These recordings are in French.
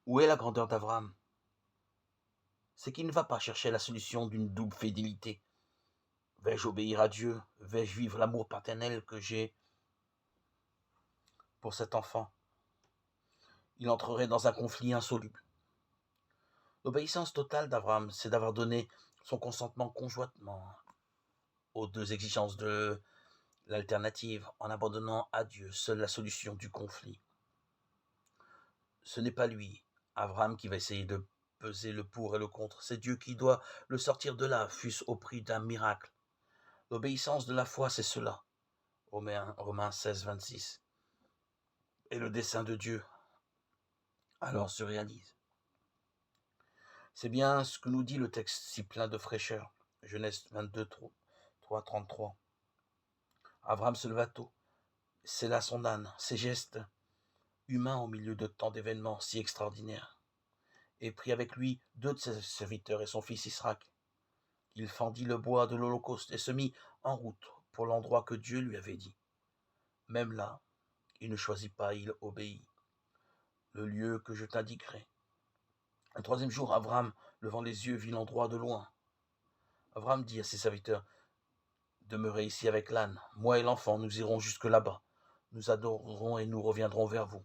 Où est la grandeur d'Abraham? C'est qu'il ne va pas chercher la solution d'une double fidélité. Vais-je obéir à Dieu? Vais-je vivre l'amour paternel que j'ai pour cet enfant? Il entrerait dans un conflit insoluble. L'obéissance totale d'Abraham, c'est d'avoir donné son consentement conjointement aux deux exigences de l'alternative, en abandonnant à Dieu seule la solution du conflit. Ce n'est pas lui, Abraham, qui va essayer de peser le pour et le contre. C'est Dieu qui doit le sortir de là, fût-ce au prix d'un miracle. L'obéissance de la foi, c'est cela. Romains 16, 26. Et le dessein de Dieu, alors se réalise. C'est bien ce que nous dit le texte si plein de fraîcheur. Genèse 22, 3, 33. Abraham se leva tôt. C'est là son âne, ses gestes humains au milieu de tant d'événements si extraordinaires. Et prit avec lui deux de ses serviteurs et son fils Israël. Il fendit le bois de l'Holocauste et se mit en route pour l'endroit que Dieu lui avait dit. Même là, il ne choisit pas, il obéit. Le lieu que je t'indiquerai. Le troisième jour, Abraham, levant les yeux, vit l'endroit de loin. Abraham dit à ses serviteurs, demeurez ici avec l'âne. Moi et l'enfant, nous irons jusque là-bas. Nous adorerons et nous reviendrons vers vous.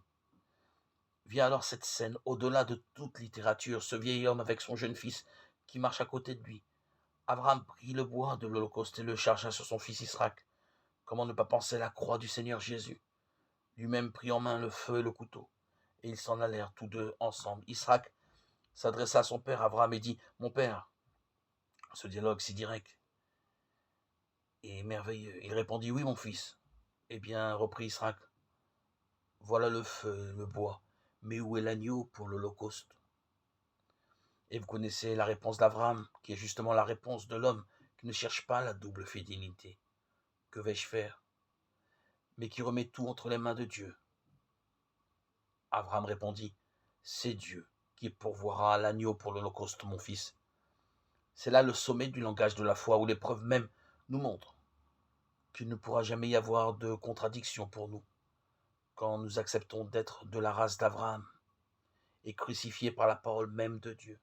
Vient alors cette scène, au-delà de toute littérature, ce vieil homme avec son jeune fils qui marche à côté de lui. Abraham prit le bois de l'Holocauste et le chargea sur son fils Israël. Comment ne pas penser à la croix du Seigneur Jésus? Lui-même prit en main le feu et le couteau. Et ils s'en allèrent tous deux ensemble. Israël s'adressa à son père Abraham et dit, mon père. Ce dialogue si direct et merveilleux. Il répondit, oui mon fils. Eh bien, reprit Israël, voilà le feu, le bois, mais où est l'agneau pour l'Holocauste? Et vous connaissez la réponse d'Abraham, qui est justement la réponse de l'homme qui ne cherche pas la double fidélité. Que vais-je faire? Mais qui remet tout entre les mains de Dieu. Abraham répondit, c'est Dieu qui pourvoira l'agneau pour l'Holocauste, mon fils. C'est là le sommet du langage de la foi, où l'épreuve même nous montre qu'il ne pourra jamais y avoir de contradiction pour nous, quand nous acceptons d'être de la race d'Abraham et crucifiés par la parole même de Dieu.